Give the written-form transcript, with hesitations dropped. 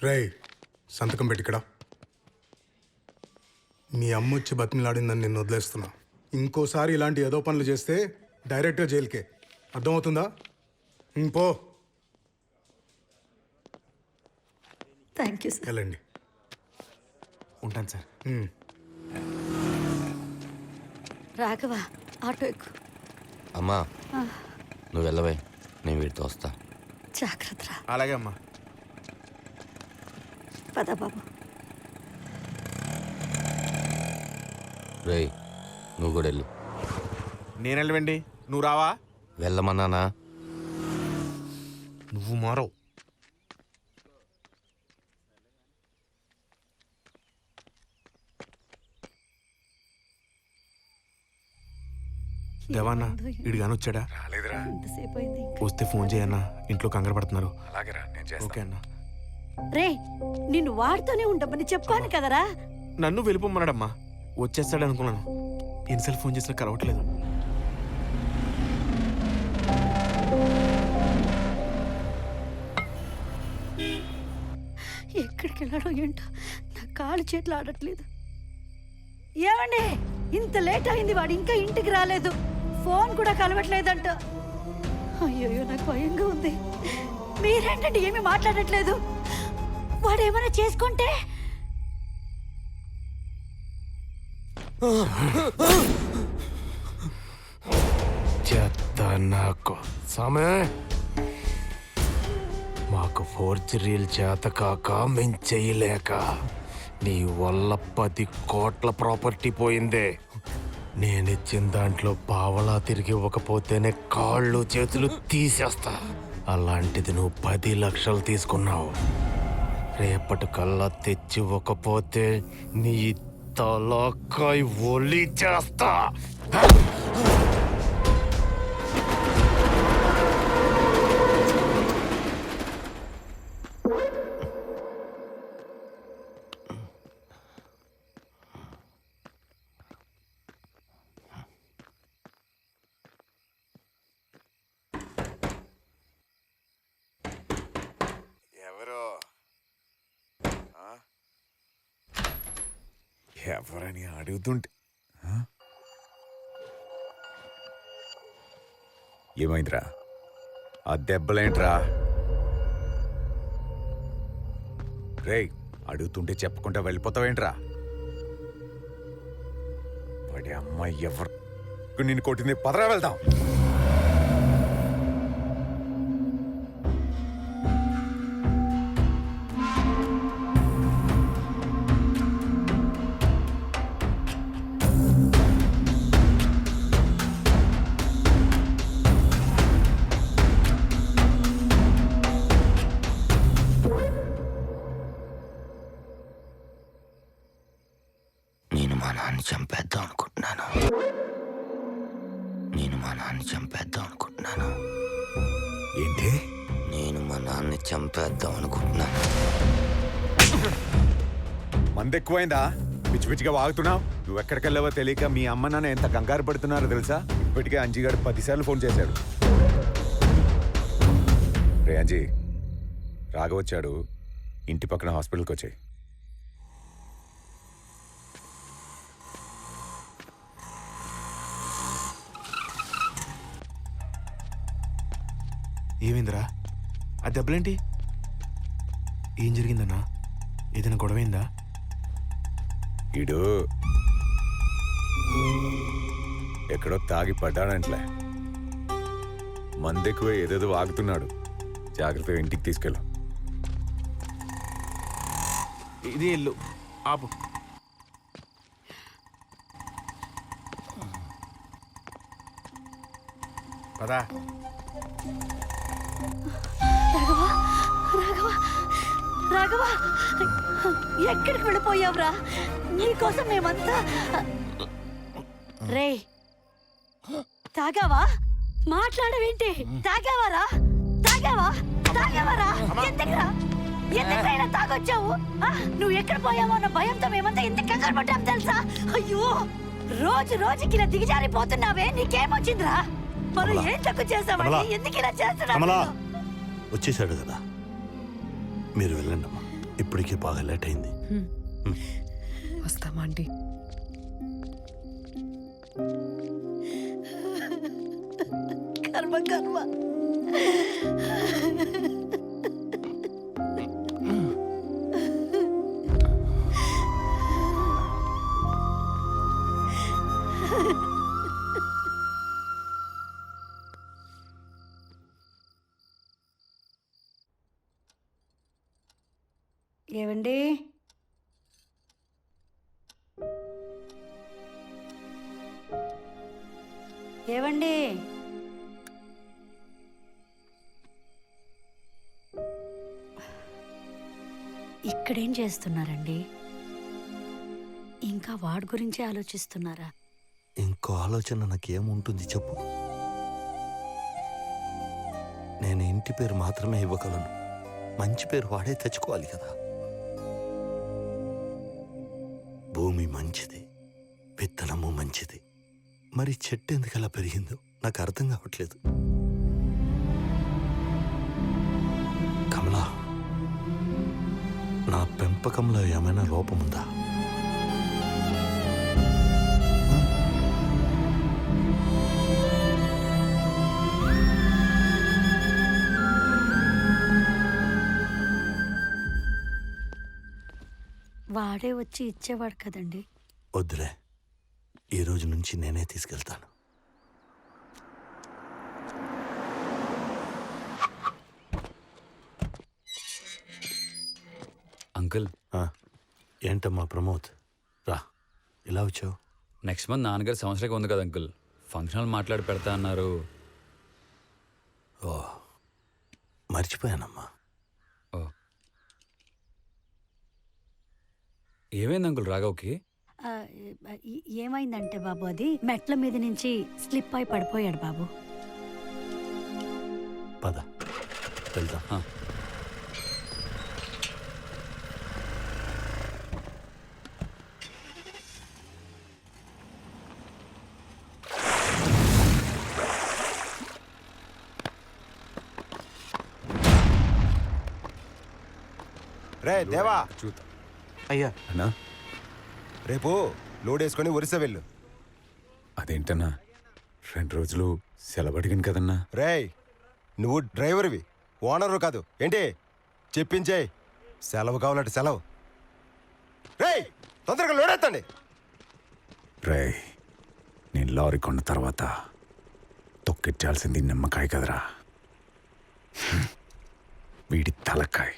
రేయ్ సంతకం పెట్టి ఇక్కడ. మీ అమ్మ వచ్చి బతిమిలాడిందని నేను వదిలేస్తున్నా. ఇంకోసారి ఇలాంటి ఏదో పనులు చేస్తే డైరెక్ట్గా జైలుకే. అర్థమవుతుందా? పో. Thank you sir. వెళ్ళండి. ఉంటాను సార్. రాఘవ ఆటో ఎక్కు. అమ్మా నువ్వు వెళ్ళవే, నేను వీడితో వస్తా. జాగ్రత్త. అలాగే అమ్మా. పద బాబు. రేయ్ నువ్వు కూడా వెళ్ళు. నేను వెళ్ళవండి, నువ్వు రావా? వెళ్ళమన్నానా? నువ్వు మారవు. దేవన్నా ఇడిగాని వచ్చాడా? రాలేదురా. ఎంతసేపు అయింది? వస్తే ఫోన్ చేయన్నా, ఇంట్లో కంగారు పడుతున్నారు. అలాగేరా, నేను చేస్తాను. ఓకే అన్నా. రే నిన్ను వాడుతూనే ఉండమని చెప్పాను కదరా. నన్ను వెళ్ళిపోమన్నాడమ్మా. వచ్చేస్తాడు అనుకున్నాను. ఎన్నిసార్లు ఫోన్ చేసినా కలవట్లేదు. ఎక్కడికి వెళ్ళాడో ఏంటో, నా కాళ్ళు చేతులు ఆడట్లేదు. ఏమండి ఇంత లేట్ అయింది, వాడు ఇంకా ఇంటికి రాలేదు, ఫోన్ కూడా కలవట్లేదంట. అయ్యో నాకు భయంగా ఉంది. మీరేంటండి ఏమీ మాట్లాడట్లేదు? వాడు ఏమైనా చేసుకుంటే? చెత్త నాకు సామే. మాకు ఫోర్జరీలు చేత కాక మేము చెయ్యలేక నీ వల్ల 10 కోట్ల ప్రాపర్టీ పోయిందే. నేనిచ్చిన దాంట్లో పావలా తిరిగి ఇవ్వకపోతేనే కాళ్ళు చేతులు తీసేస్తా. అలాంటిది నువ్వు 10 లక్షలు తీసుకున్నావు. రేపటి కల్లా తెచ్చి ఇవ్వకపోతే నీ తలకాయ ఒలి చేస్తా. ఎవరని అడుగుతుంటే ఏమైందిరా? ఆ దెబ్బలేంట్రా? రేయ్ అడుగుతుంటే చెప్పకుండా వెళ్ళిపోతావేంట్రా? వాడి అమ్మాయి ఎవరు నిన్ను కొట్టింది? పదరా వెళ్దాం. నేను మా నాన్ని చంపేద్దాం అనుకుంటున్నాను. ఏంటి? నేను మా నాన్ని చంపేద్దాం అనుకుంటున్నాను. మంది ఎక్కువైందా? పిచ్చి పిచ్చిగా వాగుతున్నావు. నువ్వు ఎక్కడికి వెళ్ళావో తెలియక మీ అమ్మ నాన్న ఎంత కంగారు పడుతున్నారో తెలుసా? ఇప్పటికే అంజిగాడు 10 సార్లు ఫోన్ చేశాడు. రే అంజీ, రాఘవచ్చాడు, ఇంటి పక్కన హాస్పిటల్కి వచ్చాయి. ఏమైందిరా? ఆ దెబ్బలేంటి? ఏం జరిగిందన్నా? ఏదైనా గొడవైందా? ఈడు ఎక్కడో తాగి పడ్డాడంట్లే. మందెక్కువ ఏదేదో వాగుతున్నాడు. జాగ్రత్తగా ఇంటికి తీసుకెళ్ళు. ఇది ఇల్లు ఆపు. పదా. రాఘవ ఎక్కడికి వెళ్ళిపోయావురా? నీకోసం మేమంతా. రే తాగావా? మాట్లాడవేంటి? తాగావారా? ఎందుకైనా తాగొచ్చావు? నువ్వు ఎక్కడ పోయావో అన్న భయంతో మేమంతా ఎంత కంగారు పడ్డాం తెలుసా? అయ్యో రోజు రోజుకి ఇలా దిగజారిపోతున్నావే, నీకేమొచ్చిందిరా? మనం ఏం తక్కువ చేసామని ఎందుకు ఇలా చేస్తున్నావు? వచ్చేసాడు కదా, మీరు వెళ్ళండి అమ్మా. ఇప్పటికే బాగా లేట్ అయింది. వస్తామా ఆంటీ? కర్మ కర్మ. ఏవండి? ఏవండి? ఇక్కడేం చేస్తున్నారండి? ఇంకా వాడి గురించి ఆలోచిస్తున్నారా? ఇంకో ఆలోచన నాకేముంటుంది చెప్పు. నేను ఇంటి పేరు మాత్రమే ఇవ్వగలను, మంచి పేరు వాడే తెచ్చుకోవాలి కదా. భూమి మంచిది, విత్తనము మంచిది, మరి చెట్టు ఎందుకు అలా పెరిగిందో నాకు అర్థం కావట్లేదు. కమలా, నా పెంపకంలో ఏమైనా లోపముందా? వాడే వచ్చి ఇచ్చేవాడు కదండి. వద్దులే, ఈ రోజు నుంచి నేనే తీసుకెళ్తాను. అంకుల్, ఏంటమ్మా ప్రమోద్, రా, ఇలా వచ్చావు? నెక్స్ట్ మంత్ నాన్నగారు సంవత్సరానికి ఉంది కదా అంకుల్, ఫంక్షన్ మాట్లాడి పెడతా అన్నారు. ఓ, మర్చిపోయానమ్మా. ఓ, ఏమైంది అంకుల్ రాఘవ్కి? ఆ, ఏమైందంటే బాబు, అది మెట్ల మీద నుంచి స్లిప్ అయి పడిపోయాడు బాబు. పద వెళ్దాం. రే దేవా, అయ్యా. అన్నా రేపు లోడ్ వేసుకొని ఒరిస్సా వెళ్ళు. అదేంటన్నా 2 రోజులు సెలవు అడిగాను కదన్నా. రేయ్, నువ్వు డ్రైవర్వి, ఓనరు కాదు ఏంటి? చెప్పించేయి, సెలవు కావాలంటే సెలవు. రేయ్, తొందరగా లోడ్ ఎత్తండి. రేయ్, నేను లారీ కొన్న తర్వాత తొక్కిచ్చాల్సింది నిమ్మకాయ కదరా, వీడి తలకాయ.